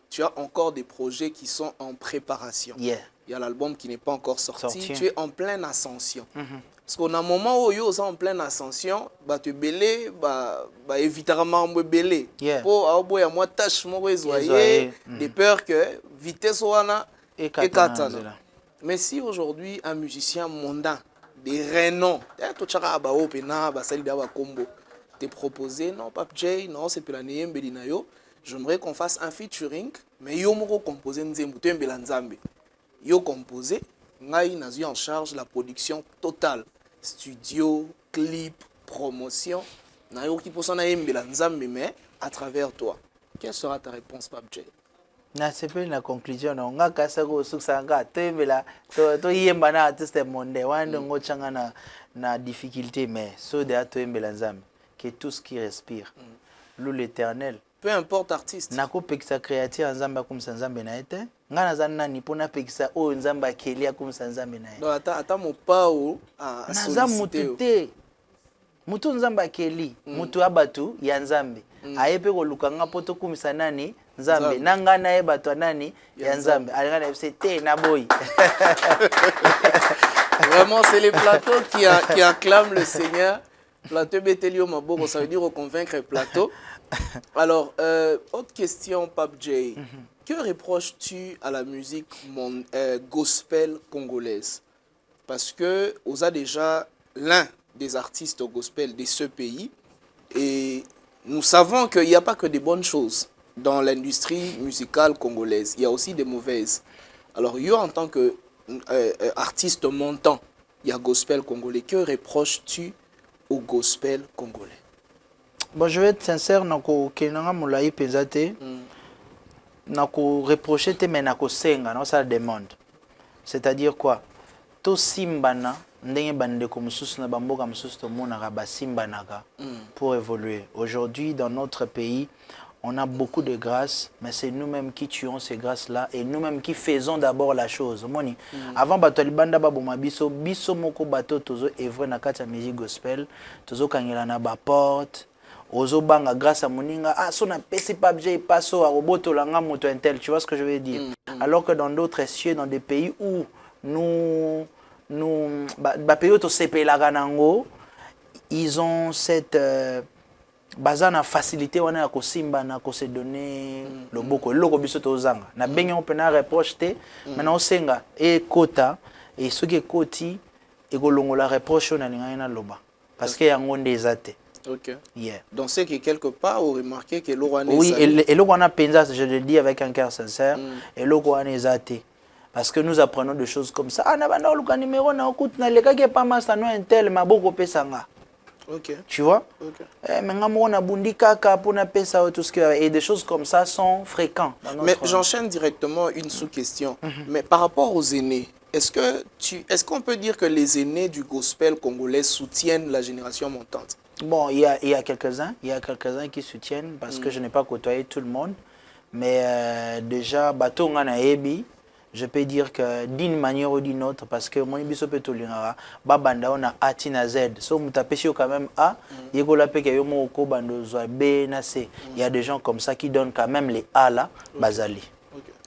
tu as encore des projets qui sont en préparation. Yeah. Il y a l'album qui n'est pas encore sorti. Tu es en pleine ascension. Parce qu'au moment où tu es en pleine ascension, tu es belé, évidemment belé. Pour avoir moi tâche de peur que vitesse wana et katana. Mais si aujourd'hui un musicien mondain de renom, t'es proposé, non, Pape J, non, c'est Pelaniye Mbelinayo, j'aimerais qu'on fasse un featuring, mais yo moko composé nzembo, tu es Nzambe. Yo composé, ngai nazu en charge la production totale, studio, clip, promotion, na yo qui pour ça na yembela Nzambe, mais à travers toi. Quelle sera ta réponse, Pape J? Na sepe na conclusion na nga kasa go suksanga tembela to yemba na artiste monde wande ngo changa na difficulté mais so de to yembela Nzambe que tout ce qui respire l'eau l'éternel peu importe artiste nako pekisa créateur Nzambe comme Nzambe na ete nga na zanna ni pona pekisa o Nzambe akelia comme Nzambe na ete donc ata mo pao a solliciter mutu Nzambe akeli mutu abatu ya Nzambe ayepe ko lukanga poto kumisa nani Nzambe nanga na ebato nani ya Nzambe alanga na FCT na boy. Vraiment c'est les plateaux qui acclament le Seigneur. Plateau Betelio Maboko, ça veut dire convaincre plateau. Alors autre question, Pape J. Que reproches-tu à la musique gospel congolaise? Parce que on a déjà l'un des artistes gospel de ce pays et nous savons qu'il n'y a pas que des bonnes choses dans l'industrie musicale congolaise. Il y a aussi des mauvaises. Alors, yo, en tant qu'artiste montant, il y a gospel congolais. Que reproches-tu au gospel congolais? Bon, je vais être sincère, nako kenanga moulaï pezate, nako reprocher te mais nako senga, non ça demande. C'est-à-dire quoi? To simbana ndenge bandeko mususu na bamboka mususu to monaka basimbanaka pour évoluer. Aujourd'hui, dans notre pays, on a beaucoup de grâce, mais c'est nous-mêmes qui tuons ces grâces-là et nous-mêmes qui faisons d'abord la chose. Moni, avant batoli banda baboma biso moko bato tozo evre na kati ya musique gospel, tozo kangela na ba porte, ozo banga grâce à moninga, ah so na pesi Pape J passo a roboto langa moto intel, tu vois ce que je veux dire? Alors que dans d'autres cieux, dans des pays où ils ont cette bazana facilité on a kosimba na ko se donner le boko loko biso tozanga na benga on peut na reproche te maintenant osenga et kota et ce qui koti et kolongola reproche na linga na loba parce que yango ndezate. OK. Yeah. Donc c'est que quelque part on remarqué que l'Oran oui et l'Oran penza je le dis avec un cœur sincère et l'Oran ezate. Parce que nous apprenons des choses comme ça. Ah, na luka numéro na okut na leka ke pas masa no intel maboko pesanga. OK. Tu vois? OK. Mais ngamo na bundi kaka pour na pesa tout ce que et des choses comme ça sont fréquents dans notre... Mais j'enchaîne directement une sous-question. Mais par rapport aux aînés, est-ce qu'on peut dire que les aînés du gospel congolais soutiennent la génération montante? Bon, il y a quelques-uns qui soutiennent parce que je n'ai pas côtoyé tout le monde, mais déjà bato ngana ebi. Je peux dire que d'une manière ou d'une autre, parce que moi, je peux te dire, babanda on a A tina Z. So mutapesi quand même A, yegola peke yomo oko bando zoa B na C. Il y a des gens comme ça qui donnent quand même les A là, bazali.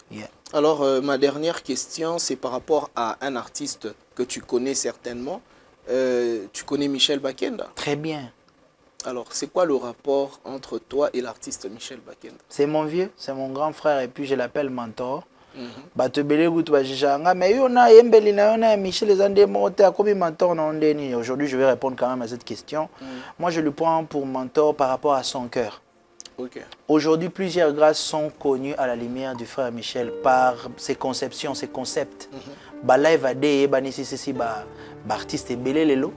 Yeah. Alors ma dernière question, c'est par rapport à un artiste que tu connais certainement. Tu connais Michel Bakenda? Très bien. Alors, c'est quoi le rapport entre toi et l'artiste Michel Bakenda? C'est mon vieux, c'est mon grand frère et puis je l'appelle mentor. bato belé kutu ba jijanga mais yo na yembeli na yo na Michel Ezande monté à combien mentor na ondeni. Aujourd'hui je vais répondre quand même à cette question. Moi je le prends pour mentor par rapport à son cœur. Ok. Aujourd'hui plusieurs grâces sont connues à la lumière du frère Michel par ses conceptions, ses concepts. Ba live ade ba nisisi ba artiste belé lelo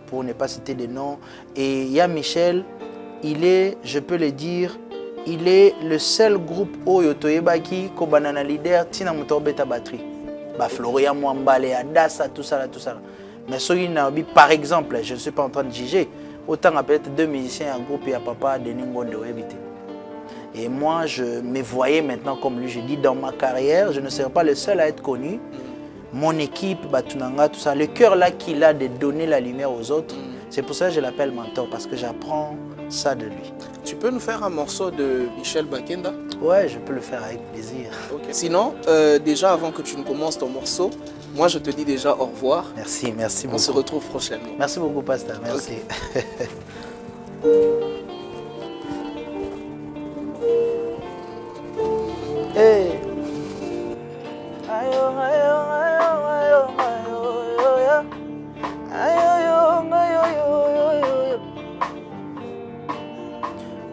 pour ne pas citer des noms et il y a Michel, il est, je peux le dire, il est le seul groupe Oyo Toyebaki ko banana leader tina moto beta batterie. Ba Florian Mwambale, Adassa, tout ça. Mais soki na par exemple, je ne suis pas en train de juger, autant peut-être 2 musiciens en groupe et à papa Denis Ngondo éviter. Et moi je me voyais maintenant comme lui, je dis dans ma carrière, je ne serai pas le seul à être connu. Mon équipe, Batunanga, tout ça, le cœur là qu'il a de donner la lumière aux autres, c'est pour ça que je l'appelle mentor, parce que j'apprends ça de lui. Tu peux nous faire un morceau de Michel Bakenda? Ouais, je peux le faire avec plaisir. Okay. Sinon, déjà avant que tu ne commences ton morceau, moi je te dis déjà au revoir. Merci beaucoup. On se retrouve prochainement. Merci beaucoup, Pasteur. Merci. Okay. Hey.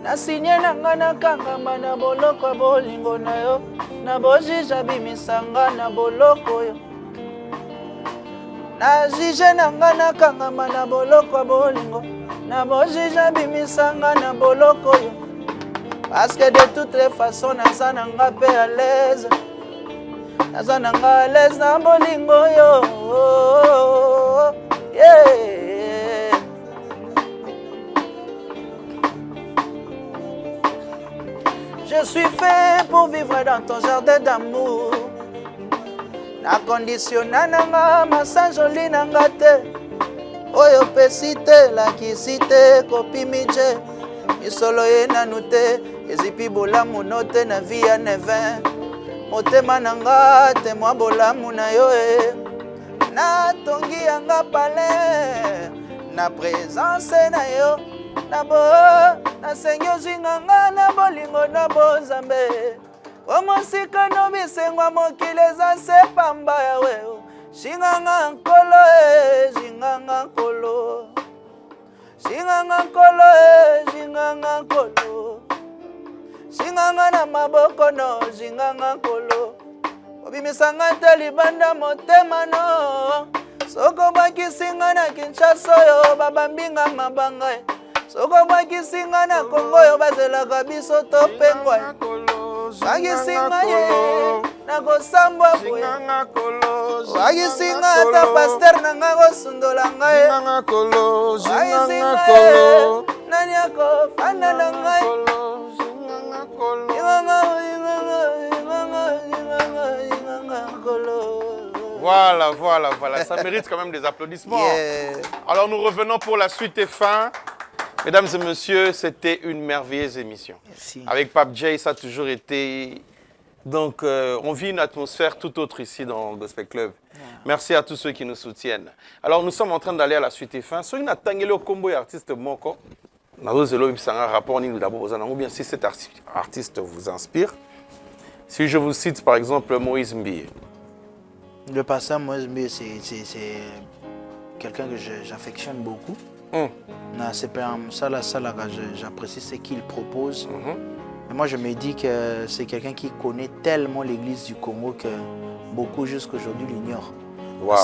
Nasinye nanga na kangama na boloko bolingo na yo na bojija bimisanga na boloko yo na jije nanga na kangama na boloko bolingo na bojija bimisanga na boloko yo parce que de toutes les façons naza nanga pe à l'aise naza nanga à l'aise na bolingo yo yeah. Je suis fait pour vivre dans ton jardin d'amour. Na conditionna nanga masajoli nanga te. Oyo pesite la kisite kopimije. Misolo ye nanu te. Ezipi bolamu note na via nevin. Motema nanga te mwa bolamu na yo e. Na tongi yanga pale. Na présence na yo. Nabo, na senyo zinganga na bolingo na bozambe. Omosika no bisengwa mokile za sepamba ya weo. Shinganga nkolo shinganga nkolo. Shinganga nkolo shinganga nkolo. Shinganga na maboko no shinganga nkolo. Obimisanga talibanda motema no. Soko bakisinga na Kinshasa yo babambinga mabanga. Soko bakisinga na Kongo yo bazelaka biso topengwa. Bakisinga ye na kosambwa boye. Bakisinga ata pasteur nanga kosundola ngai. Bakisinga ye nani akofanda na ngai. Voilà. Ça mérite quand même des applaudissements. Yeah. Alors nous revenons pour la suite et fin. Mesdames et messieurs, c'était une merveilleuse émission. Merci. Avec Pape J, ça a toujours été... Donc, on vit une atmosphère tout autre ici dans Gospel Club. Yeah. Merci à tous ceux qui nous soutiennent. Alors, nous sommes en train d'aller à la suite et fin. Si vous avez un combo artiste moko, ou bien si cet artiste vous inspire, si je vous cite par exemple Moïse Mbie. Le pasteur Moïse Mbie, c'est quelqu'un que j'affectionne beaucoup. J'apprécie ce qu'il propose. Mais moi, je me dis que c'est quelqu'un qui connaît tellement l'église du Congo que beaucoup jusqu'à aujourd'hui l'ignorent. Wow.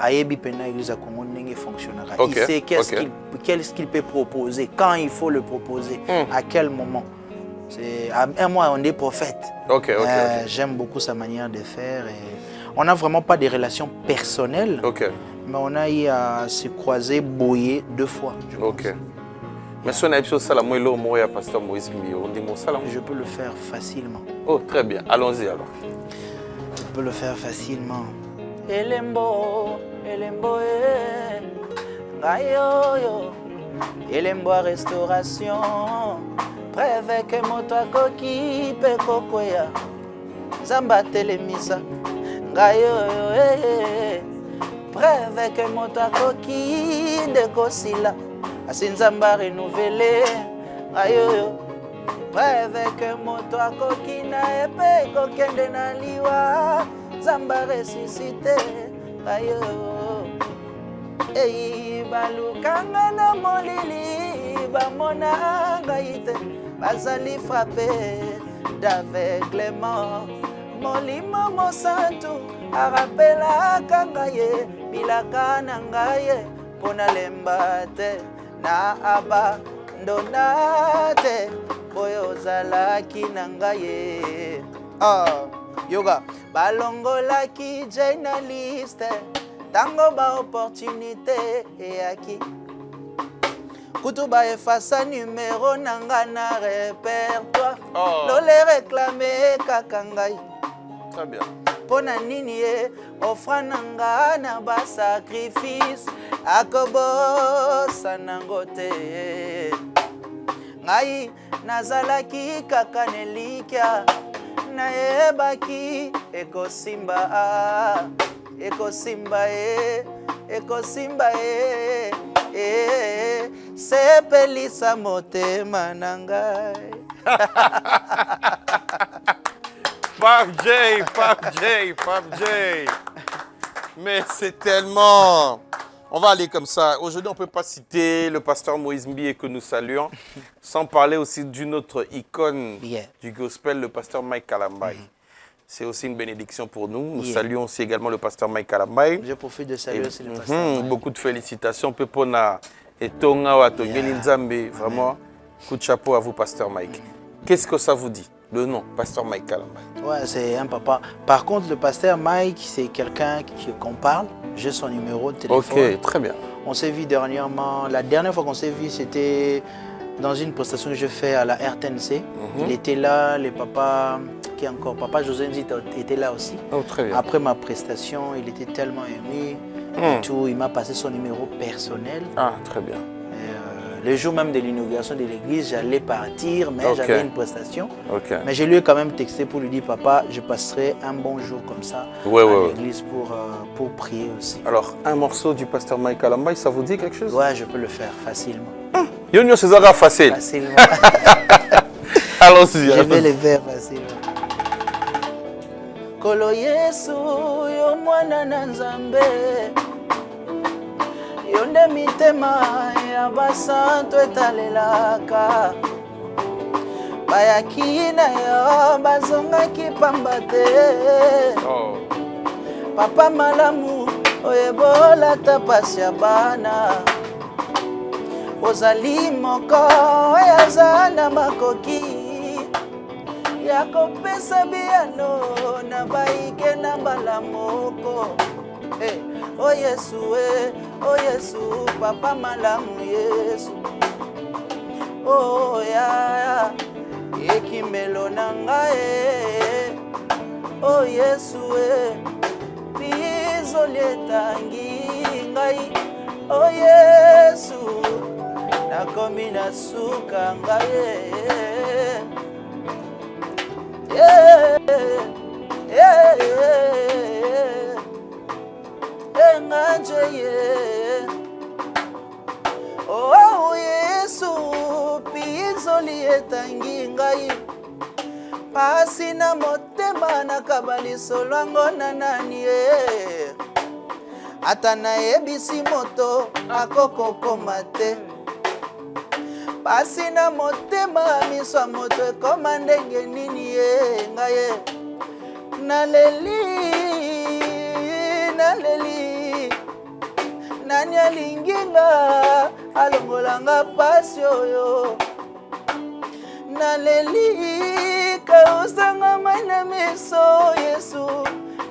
L'église du Congo fonctionnera. Okay. Il sait qu'est-ce qu'il peut proposer, quand il faut le proposer, à quel moment. Moi, on est prophète. J'aime beaucoup sa manière de faire. Et on n'a vraiment pas de relations personnelles. Mais on a eu à se croiser, boyer 2 fois. Mais si on a eu pasteur Moïse Mbie, je peux le faire facilement. Oh, très bien. Allons-y alors. Je peux le faire facilement. Elembo, Elembo, Gayo, Elembo restauration. Préve que moto qui peut kokoya. Zamba telemisa. Gayo, Préve que moto qui de kosila. Asinzamba renouvelé. Ayo, Rêve que moto akoki na epe kokende na liwa Zamba ressuscité ayo Ei balukanga na molili bamona ngai te bazali frappé d'aveuglement Molimo mosantu arapelaka ngai bilaka na ngai pona lemba te na abandona te boyo zalaki na ngai yoga balongolaki journaliste tango ba opportunité eyaki kutu ba efasa numéro nanga na répertoire lole réclamer kaka ngai Très bien. Pona nini offra nanga na ba sacrifice akobosa nango te ngai nazalaki kaka nelikya naebaki ekosimba sepelisa motema na ngai Pape J. Mais c'est tellement... On va aller comme ça. Aujourd'hui, on ne peut pas citer le pasteur Moïse Mbié que nous saluons, sans parler aussi d'une autre icône du gospel, le pasteur Mike Kalambay. C'est aussi une bénédiction pour nous. Nous saluons aussi également le pasteur Mike Kalambay. Je profite de saluer aussi le pasteur beaucoup de félicitations. Pepona et Tonga Watogeli Nzambe. Vraiment, coup de chapeau à vous, pasteur Mike. Qu'est-ce que ça vous dit, le nom, pasteur Mike Kalambay? Ouais, c'est un papa. Par contre, le pasteur Mike, c'est quelqu'un qu'on parle. J'ai son numéro de téléphone. Ok, très bien. On s'est vu dernièrement. La dernière fois qu'on s'est vu, c'était dans une prestation que je fais à la RTNC. Il était là, le papa, qui est encore, papa José Nzita était là aussi. Oh, très bien. Après ma prestation, il était tellement ému et tout. Il m'a passé son numéro personnel. Ah, très bien. Le jour même de l'inauguration de l'église, j'allais partir, mais j'avais une prestation. Mais je lui ai quand même texté pour lui dire, papa, je passerai un bon jour comme ça à l'église pour prier aussi. Alors, un morceau du pasteur Mike Kalambay, ça vous dit quelque chose? Ouais, je peux le faire facilement. Yonyo César facile. Facilement. Allons-y. Je vais le faire facilement. Kolo Yesu, yo mwana na Nzambe. Yonde mitema ya basanto etalelaka bayaki na yo bazongaki pamba te papa malamu oyebola ta pasi ya bana ozali moko oyaza na makoki ya kopesa biyano na baike na mbala moko oh Yesu, papa malamu Yesu. Oh ya, ekimelo nangae. Oh Yesu, bizolietangi ngai. Oh Yesu, nakomi na suka ngai. Oh Yesu, pizoli etangi ngai pasi na motema na kabali solwango na nani ata nayebisi moto akokokoma te pasi na motema miso ya moto ekoma ndenge nini ngai naleli nani alinginga alongolanga pasi oyo naleli kausanga mai na miso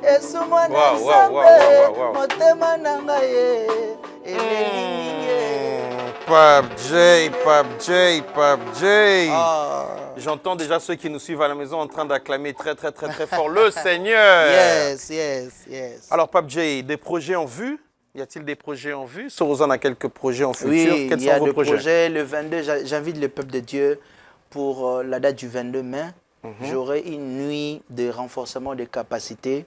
Yesu mwana Nzambe motema na ngai elelingi Pape J. J'entends déjà ceux qui nous suivent à la maison en train d'acclamer très fort le Seigneur. Yes. Alors Pape J, des projets en vue? Y a-t-il des projets en vue? Sorozan a quelques projets en futur. Oui, Quels il y a sont vos des projets? Le 22, j'invite le peuple de Dieu pour la date du 22 mai. J'aurai une nuit de renforcement des capacités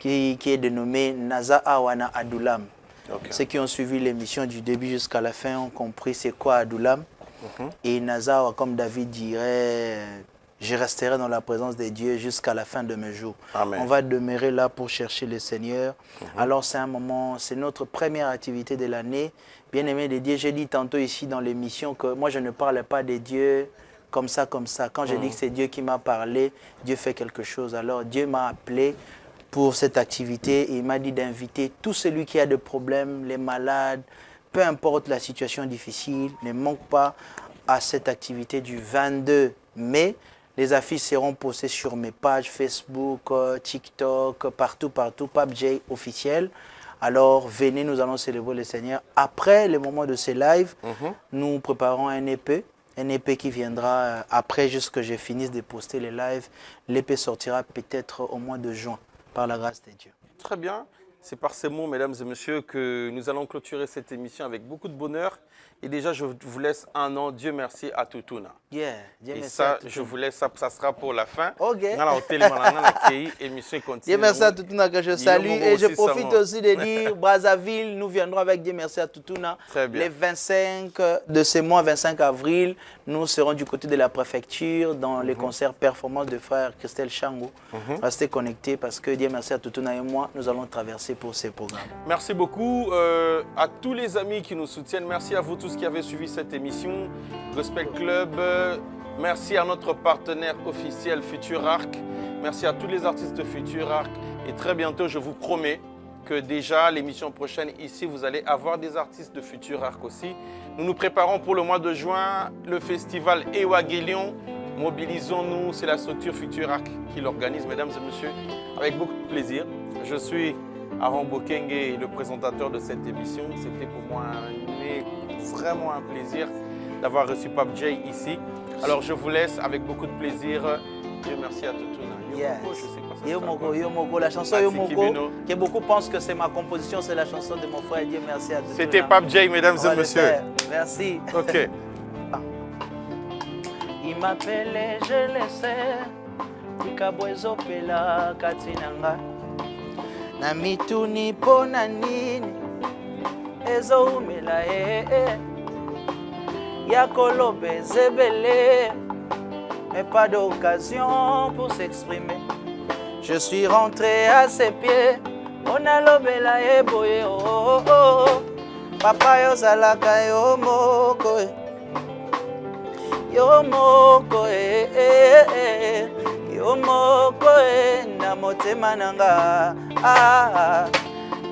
qui est dénommée Naza Awana Adulam. Ceux qui ont suivi l'émission du début jusqu'à la fin ont compris c'est quoi Adulam. Et Nazawa, comme David dirait, je resterai dans la présence de Dieu jusqu'à la fin de mes jours. Amen. On va demeurer là pour chercher le Seigneur. Alors c'est un moment, c'est notre première activité de l'année. Bien-aimé de Dieu, j'ai dit tantôt ici dans l'émission que moi je ne parle pas de Dieu comme ça, comme ça. Quand je dis que c'est Dieu qui m'a parlé, Dieu fait quelque chose. Alors Dieu m'a appelé pour cette activité et il m'a dit d'inviter tout celui qui a des problèmes, les malades, peu importe la situation difficile, ne manque pas à cette activité du 22 mai. Les affiches seront postées sur mes pages Facebook, TikTok, partout, Pape J officiel. Alors venez, nous allons célébrer le Seigneur. Après le moment de ces lives, nous préparons un EP. Un EP qui viendra après, juste que je finisse de poster les lives. L'EP sortira peut-être au mois de juin, par la grâce de Dieu. Très bien. C'est par ces mots, mesdames et messieurs, que nous allons clôturer cette émission avec beaucoup de bonheur. Et déjà, je vous laisse un an. Dieu merci à Tutuna. Yeah, Dieu et merci ça, à Tutuna. je vous laisse, ça sera pour la fin. Ok. Émission continue. Dieu merci à Tutuna que je salue. Et je profite aussi de dire, Brazzaville, nous viendrons avec Dieu merci à Tutuna. Très bien. Les 25 de ce mois, 25 avril, nous serons du côté de la préfecture dans les concerts performances de frère Christelle Chango. Restez connectés parce que Dieu merci à Tutuna et moi, nous allons traverser pour ces programmes. Merci beaucoup à tous les amis qui nous soutiennent. Merci à vous tous qui avez suivi cette émission Gospel Club. Merci à notre partenaire officiel Futur Arc. Merci à tous les artistes de Futur Arc. Et très bientôt, je vous promets que déjà l'émission prochaine ici, vous allez avoir des artistes de Futur Arc aussi. Nous nous préparons pour le mois de juin, le festival Ewagelion. Mobilisons-nous, c'est la structure Futur Arc qui l'organise, mesdames et messieurs, avec beaucoup de plaisir. Je suis Aaron Bokenge, le présentateur de cette émission. C'était pour moi vraiment un plaisir d'avoir reçu Pape J ici. Alors je vous laisse avec beaucoup de plaisir. Dieu merci à Tutuna. Yomoko, je sais pas ça. Yomoko, la chanson Yomoko, que beaucoup pensent que c'est ma composition, c'est la chanson de mon frère. Dieu merci à Tutuna. C'était Pape J, mesdames et messieurs. Merci. Ok. Il m'appelait, je le sais. Ikabwezo pela katinanga. Na mituni pona nini ezo umela Yakolobe zebele mais pas d'occasion pour s'exprimer. Je suis rentré à ses pieds on a lobela boye oh oh papa yo zalaka yo moko na motema nanga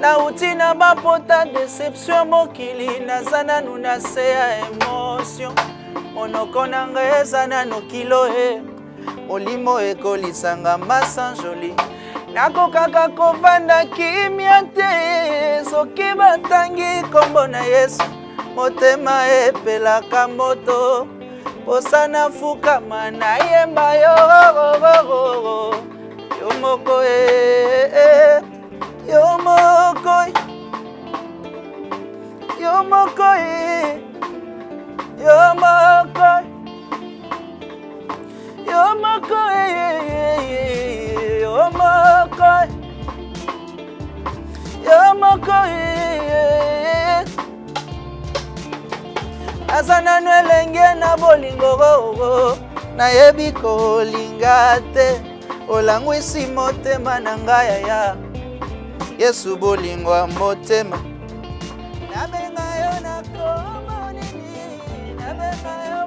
na utina bapota déception mokili naza nanu na se ya émotion monoko nanga eza nano kilo molimo ekolisanga masa joli nakokaka kovanda kimia te soki batangi kombo na Yesu motema epelaka moto posana fukama na yemba yo moko Yomoko azana nwelenge na bolingo nayebi kolinga te olangwisi motema na ngai ya Yesu bolingo motema nabenga yo na kombo nini nabenga yo